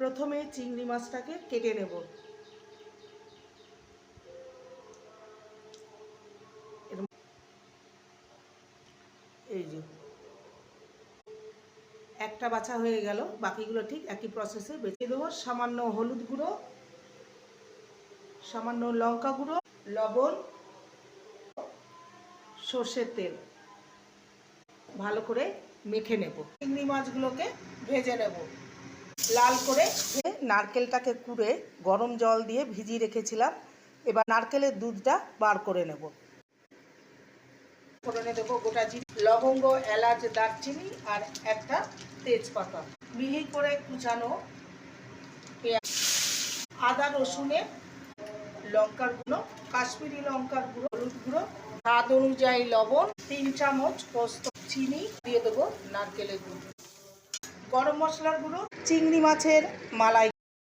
প্রথমে চিংড়ি মাছটাকে কেটে নেব। এই যে একটা বাছা হয়ে গেল, বাকিগুলো ঠিক একই প্রসেসে বেছে দেবো। সামান্য হলুদ গুঁড়ো, সামান্য লঙ্কা গুঁড়ো, লবণ, সর্ষের তেল ভালো করে মেখে নেব। চিংড়ি মাছগুলোকে ভেজে নেব লাল করে। নারকেলটাকে কুড়ে গরম জল দিয়ে ভিজিয়ে রেখেছিলাম, এবার নারকেলের দুধটা বার করে নেব। ফোড়নে দেবো গোটা জিরে, লবঙ্গ, এলাচ, দারচিনি আর একটা তেজপাতা, মিহি করে কুচানো পেঁয়াজ, আদা রসুনের, লঙ্কার গুঁড়ো, কাশ্মীরি লঙ্কার গুঁড়ো, হলুদ গুঁড়ো, স্বাদ অনুযায়ী লবণ, 3 চামচ পোস্ত, চিনি দিয়ে দেবো, নারকেলের গুঁড়ো, গরম মশলার গুঁড়ো, চিংড়ি মাছের মালাই